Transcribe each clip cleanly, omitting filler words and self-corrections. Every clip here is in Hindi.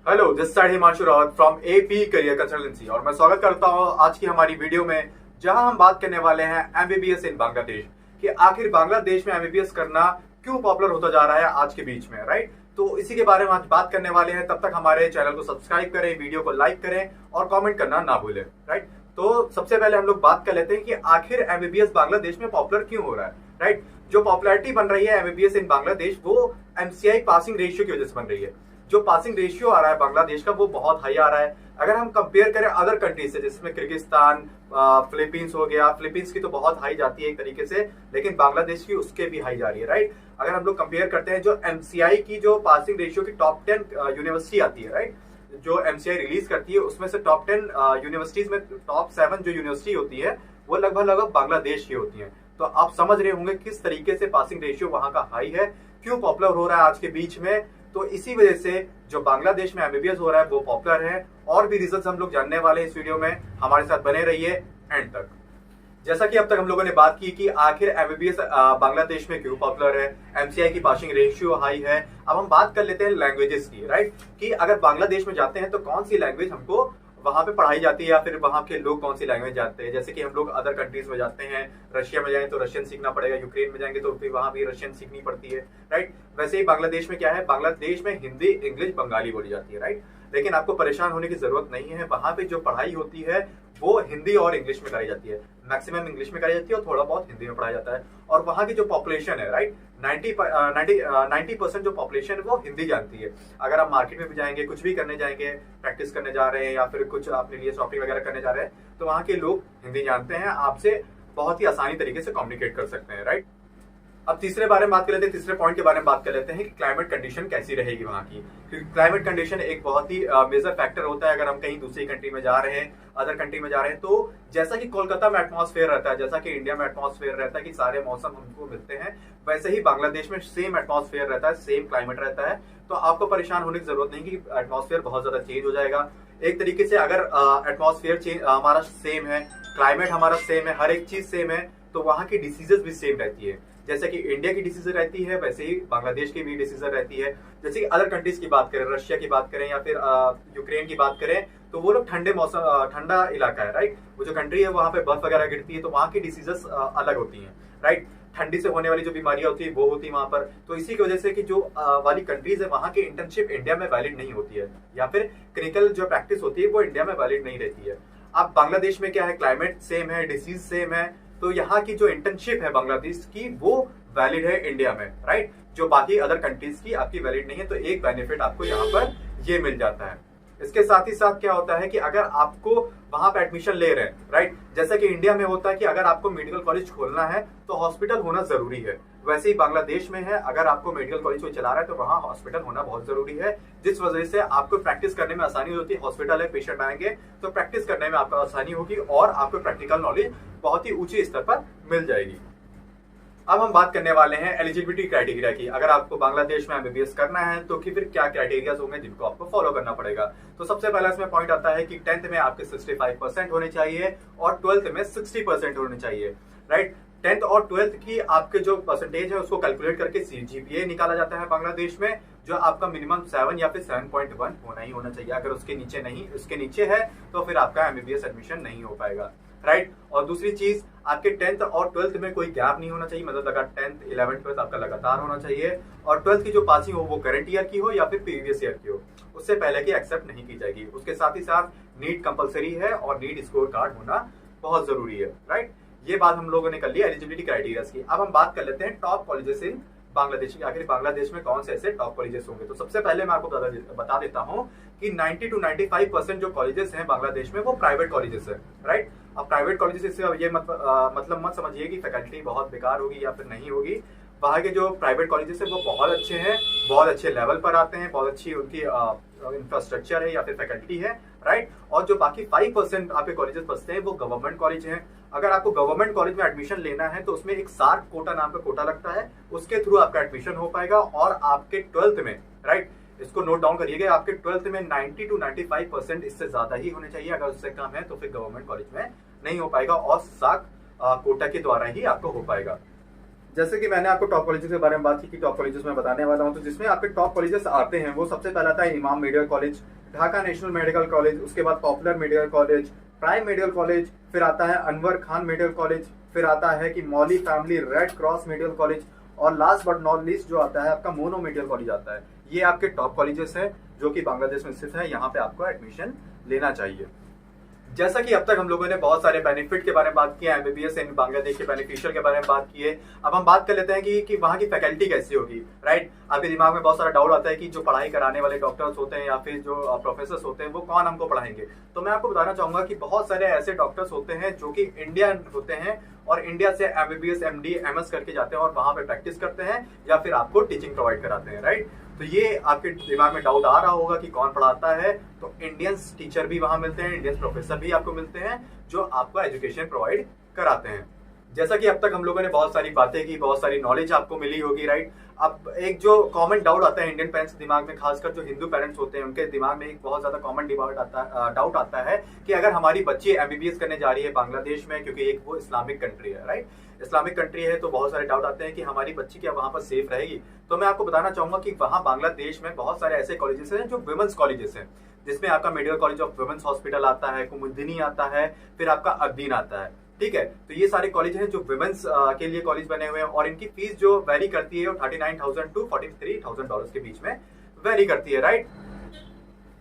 Hello, this side Himanshu Rawat from AP career consultancy और मैं स्वागत करता हूं आज की हमारी वीडियो में, जहां हम बात करने वाले हैं एमबीबीएस इन बांग्लादेश कि आखिर बांग्लादेश में एमबीबीएस करना क्यों पॉपुलर होता जा रहा है आज के बीच में, राइट। तो इसी के बारे में आज बात करने वाले हैं। तब तक हमारे चैनल को सब्सक्राइब करें, वीडियो को लाइक करें और कॉमेंट करना ना भूलें, राइट। तो सबसे पहले हम लोग बात कर लेते हैं कि आखिर एमबीबीएस बांग्लादेश में पॉपुलर क्यों हो रहा है, राइट। जो पॉपुलैरिटी बन रही है एमबीबीएस इन बांग्लादेश वो एमसीआई पासिंग रेशियो की वजह से बन रही है। जो पासिंग रेशियो आ रहा है बांग्लादेश का वो बहुत हाई आ रहा है। अगर हम कंपेयर करें अदर कंट्रीज से, जिसमें किर्गिस्तान, फिलीपींस हो गया, फिलीपींस की तो बहुत हाई जाती है एक तरीके से, लेकिन बांग्लादेश की उसके भी हाई जा रही है, राइट। अगर हम लोग कंपेयर करते हैं जो एमसीआई की जो पासिंग रेशियो की टॉप 10 यूनिवर्सिटी आती है, राइट, जो एमसीआई रिलीज करती है उसमें से टॉप 10 यूनिवर्सिटीज में टॉप 7 जो यूनिवर्सिटी होती है वो लगभग बांग्लादेश की होती है। तो आप समझ रहे होंगे किस तरीके से पासिंग रेशियो वहां का हाई है, क्यों पॉपुलर हो रहा है आज के बीच में। तो इसी वजह से जो बांग्लादेश में एमबीबीएस हो रहा है वो पॉपुलर है। और भी रीजंस हम लोग जानने वाले हैं इस वीडियो में, हमारे साथ बने रहिए एंड तक। जैसा कि अब तक हम लोगों ने बात की कि आखिर एमबीबीएस बांग्लादेश में क्यों पॉपुलर है, एमसीआई की पासिंग रेशियो हाई है। अब हम बात कर लेते हैं लैंग्वेजेस की, राइट, कि अगर बांग्लादेश में जाते हैं तो कौन सी लैंग्वेज हमको वहां पे पढ़ाई जाती है या फिर वहां के लोग कौन सी लैंग्वेज जानते हैं। जैसे कि हम लोग अदर कंट्रीज में जाते हैं, रशिया में जाएं तो रशियन सीखना पड़ेगा, यूक्रेन में जाएंगे तो फिर वहां भी रशियन सीखनी पड़ती है, राइट। वैसे ही बांग्लादेश में क्या है, बांग्लादेश में हिंदी, इंग्लिश, बंगाली बोली जाती है, राइट। लेकिन आपको परेशान होने की जरूरत नहीं है, वहां पे जो पढ़ाई होती है वो हिंदी और इंग्लिश में कराई जाती है। मैक्सिमम इंग्लिश में कराई जाती है और थोड़ा बहुत हिंदी में पढ़ाया जाता है। और वहां की जो पॉपुलेशन है, राइट, 90% जो पॉपुलेशन है वो हिंदी जानती है। अगर आप मार्केट में भी जाएंगे, कुछ भी करने जाएंगे, प्रैक्टिस करने जा रहे हैं या फिर कुछ अपने लिए शॉपिंग वगैरह करने जा रहे हैं, तो वहां के लोग हिंदी जानते हैं, आपसे बहुत ही आसानी तरीके से कम्युनिकेट कर सकते हैं, राइट। अब तीसरे बारे में बात कर लेते हैं, तीसरे पॉइंट के बारे में बात कर लेते हैं कि क्लाइमेट कंडीशन कैसी रहेगी वहां की। क्योंकि क्लाइमेट कंडीशन एक बहुत ही मेजर फैक्टर होता है अगर हम कहीं दूसरी कंट्री में जा रहे हैं, अदर कंट्री में जा रहे हैं। तो जैसा कि कोलकाता में एटमॉस्फेयर रहता है, जैसा कि इंडिया में एटमॉस्फेयर रहता है कि सारे मौसम हमको मिलते हैं, वैसे ही बांग्लादेश में सेम एटमॉस्फेयर रहता है, सेम क्लाइमेट रहता है। तो आपको परेशान होने की जरूरत नहीं कि एटमॉस्फेयर बहुत ज्यादा चेंज हो जाएगा। एक तरीके से अगर एटमॉस्फेयर चेंज हमारा सेम है, क्लाइमेट हमारा सेम है, हर एक चीज सेम है, तो वहां की डिसीजेस भी सेम रहती है। जैसे कि इंडिया की डिसीजन रहती है वैसे ही बांग्लादेश की भी डिसीजन रहती है। जैसे कि अदर कंट्रीज की बात करें, रशिया की बात करें या फिर यूक्रेन की बात करें, तो वो लोग ठंडे मौसम, ठंडा इलाका है, राइट। वो जो कंट्री है वहां पे बर्फ वगैरह गिरती है, तो वहां की डिसीजेस अलग होती हैं, राइट। ठंडी से होने वाली जो बीमारियां होती है वो होती है वहां पर। तो इसी की वजह से कि जो वाली कंट्रीज है वहां की इंटर्नशिप इंडिया में वैलिड नहीं होती है, या फिर क्लिनिकल जो प्रैक्टिस होती है वो इंडिया में वैलिड नहीं रहती है। अब बांग्लादेश में क्या है, क्लाइमेट सेम है, डिसीज सेम है, तो यहाँ की जो इंटर्नशिप है बांग्लादेश की वो वैलिड है इंडिया में, राइट। जो बाकी अदर कंट्रीज की आपकी वैलिड नहीं है, तो एक बेनिफिट आपको यहाँ पर ये मिल जाता है। इसके साथ ही साथ क्या होता है कि अगर आपको वहां पे एडमिशन ले रहे हैं, राइट, जैसा कि इंडिया में होता है कि अगर आपको मेडिकल कॉलेज खोलना है तो हॉस्पिटल होना जरूरी है, वैसे ही बांग्लादेश में है, अगर आपको मेडिकल कॉलेज को चला रहा है तो वहां हॉस्पिटल होना बहुत जरूरी है, जिस वजह से आपको प्रैक्टिस करने में आसानी होती है। हॉस्पिटल है, पेशेंट आएंगे तो प्रैक्टिस करने में आपको आसानी होगी और आपको प्रैक्टिकल नॉलेज बहुत ही ऊंचे स्तर पर मिल जाएगी। अब हम बात करने वाले हैं एलिजिबिलिटी क्राइटेरिया की। अगर आपको बांग्लादेश में एमबीबीएस करना है तो फिर क्या क्राइटेरिया होंगे जिनको आपको फॉलो करना पड़ेगा। तो सबसे पहला इसमें पॉइंट आता है कि 10th में आपके 65% होने चाहिए और 12th में 60% होने चाहिए, राइट। 10th और 12th की आपके जो परसेंटेज है उसको कैलकुलेट करके जीपीए निकाला जाता है बांग्लादेश में, जो आपका मिनिमम 7 या फिर 7.1 होना ही होना चाहिए। अगर उसके नीचे नहीं, उसके नीचे है तो फिर आपका एमबीबीएस एडमिशन नहीं हो पाएगा, राइट। और दूसरी चीज, आपके 10th और 12th में कोई गैप नहीं होना चाहिए, मतलब लगा 10th 11th 12th आपका लगातार होना चाहिए। और 12th की जो पासिंग हो वो करंट ईयर की हो या फिर प्रीवियस ईयर की हो, उससे पहले की एक्सेप्ट नहीं की जाएगी। उसके साथ ही साथ नीट कंपलसरी है और नीट स्कोर कार्ड होना बहुत जरूरी है, राइट। ये बात हम लोगों ने कर ली एलिजिबिलिटी क्राइटेरिया की। अब हम बात कर लेते हैं टॉप कॉलेजेस इन बांग्लादेश की। आखिर बांग्लादेश में कौन से ऐसे टॉप कॉलेजेस होंगे। तो सबसे पहले मैं आपको बता देता हूं कि 90 to 95% जो कॉलेजेस हैं बांग्लादेश में वो प्राइवेट कॉलेजेस है, राइट। अब प्राइवेट कॉलेजेस से ये मतलब मत समझिए कि फैकल्टी बहुत बेकार होगी या फिर नहीं होगी। वहाँ के जो प्राइवेट कॉलेजेस है वो बहुत अच्छे हैं, बहुत अच्छे लेवल पर आते हैं, बहुत अच्छी उनकी इंफ्रास्ट्रक्चर है या फिर फैकल्टी है, राइट। और जो बाकी 5% आपके कॉलेजेस बचते हैं वो गवर्नमेंट कॉलेज हैं। अगर आपको गवर्नमेंट कॉलेज में एडमिशन लेना है तो उसमें एक सार्क कोटा नाम का कोटा लगता है, उसके थ्रू आपका एडमिशन हो पाएगा। और आपके 12th में, राइट, इसको नोट डाउन करिएगा, आपके 12th में 90 to 95% इससे ज्यादा ही होने चाहिए। अगर उससे कम है तो फिर गवर्नमेंट कॉलेज में नहीं हो पाएगा और सार्क कोटा के द्वारा ही आपको हो पाएगा। जैसे कि मैंने आपको टॉप कॉलेजेस के बारे में बात की कि टॉप कॉलेजेस में बताने वाला हूं, तो जिसमें आपके टॉप कॉलेजेस आते हैं वो सबसे पहला आता है इमाम medical college, Dhaka national medical college, उसके बाद popular medical college, prime medical college, फिर आता है अनवर खान मेडिकल कॉलेज, फिर आता है कि Mauli family Red Cross medical college, और लास्ट बट नॉट लीस्ट जो आता है आपका मोनो मेडिकल कॉलेज आता है। ये आपके टॉप कॉलेजेस हैं जो कि बांग्लादेश में स्थित है, यहाँ पे आपको एडमिशन लेना चाहिए। जैसा कि अब तक हम लोगों ने बहुत सारे बेनिफिट के बारे में बात किया, एमबीबीएस इन बांग्लादेश के बेनिफिशियल के बारे में बात की है। अब हम बात कर लेते हैं कि वहाँ की फैकल्टी कैसी होगी, राइट। आपके दिमाग में बहुत सारा डाउट आता है कि जो पढ़ाई कराने वाले डॉक्टर्स होते हैं या फिर जो प्रोफेसर्स होते हैं वो कौन हमको पढ़ाएंगे। तो मैं आपको बताना चाहूंगा कि बहुत सारे ऐसे डॉक्टर्स होते हैं जो कि इंडियन होते हैं और इंडिया से एमबीबीएस एमडी एमएस करके जाते हैं और वहां पे प्रैक्टिस करते हैं या फिर आपको टीचिंग प्रोवाइड कराते हैं, राइट। तो ये आपके दिमाग में डाउट आ रहा होगा कि कौन पढ़ाता है, तो इंडियंस टीचर भी वहां मिलते हैं, इंडियंस प्रोफेसर भी आपको मिलते हैं जो आपको एजुकेशन प्रोवाइड कराते हैं। जैसा कि अब तक हम लोगों ने बहुत सारी बातें की, बहुत सारी नॉलेज आपको मिली होगी, राइट। अब एक जो कॉमन डाउट आता है इंडियन पेरेंट्स के दिमाग में, खासकर जो हिंदू पेरेंट्स होते हैं उनके दिमाग में एक बहुत ज्यादा कॉमन डाउट आता है कि अगर हमारी बच्ची एमबीबीएस करने जा रही है बांग्लादेश में, क्योंकि एक वो इस्लामिक कंट्री है, राइट, इस्लामिक कंट्री है, तो बहुत सारे डाउट आते हैं कि हमारी बच्ची क्या वहां पर सेफ रहेगी। तो मैं आपको बताना चाहूंगा कि वहां बांग्लादेश में बहुत सारे ऐसे कॉलेजेस हैं जो वुमेन्स कॉलेजेस हैं, जिसमें आपका medical college of women's hospital आता है, कुमुद्दीनी आता है, फिर आपका अद्दीन आता है, ठीक है। तो ये सारे कॉलेज हैं जो वुमेन्स के लिए कॉलेज बने हुए हैं और इनकी फीस जो वेरी करती है वो $39,000 to $43,000 के बीच में वेरी करती है, राइट।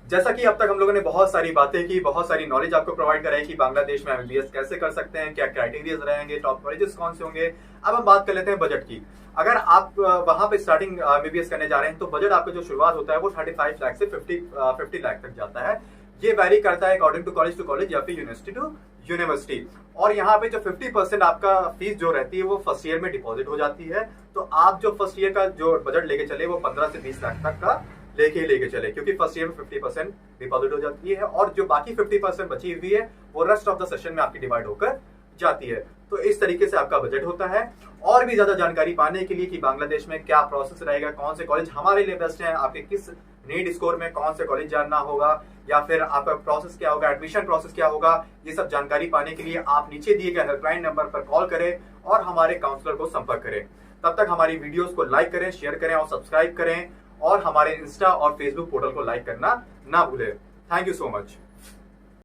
जैसा कि अब तक हम लोगों ने बहुत सारी बातें की, बहुत सारी नॉलेज आपको प्रोवाइड कराई कि बांग्लादेश में एमबीबीएस कैसे कर सकते हैं, क्या क्राइटेरियाज रहेंगे, टॉप कॉलेजेस कौन से होंगे। अब हम बात कर लेते हैं बजट की। अगर आप वहां पे स्टार्टिंग एमबीबीएस करने जा रहे हैं तो बजट आपका जो शुरुआत होता है वो 35 लाख से 50 लाख तक जाता है। ये वैरी करता है अकॉर्डिंग टू कॉलेज या फिर यूनिवर्सिटी टू यूनिवर्सिटी। और यहाँ पे जो 50% आपका फीस जो रहती है वो फर्स्ट ईयर में डिपॉजिट हो जाती है। तो आप जो फर्स्ट ईयर का जो बजट लेके चले वो 15 से 20 लाख तक का लेके चले, क्योंकि फर्स्ट ईयर में 50% डिपॉजिट हो जाती है और जो बाकी 50% बची हुई है वो रेस्ट ऑफ द सेशन में आपकी डिवाइड होकर जाती है। तो इस तरीके से आपका बजट होता है। और भी ज्यादा जानकारी पाने के लिए कि बांग्लादेश में क्या प्रोसेस रहेगा, कौन से कॉलेज हमारे लिए बेस्ट है, आपके किस नीड स्कोर में कौन से कॉलेज जानना होगा, या फिर आपका प्रोसेस क्या होगा, एडमिशन प्रोसेस क्या होगा, ये सब जानकारी पाने के लिए आप नीचे दिए गए हेल्पलाइन नंबर पर कॉल करें और हमारे काउंसलर को संपर्क करें। तब तक हमारी वीडियोस को लाइक करें, शेयर करें और सब्सक्राइब करें और हमारे इंस्टा और फेसबुक पोर्टल को लाइक करना ना भूलें। Thank you so much.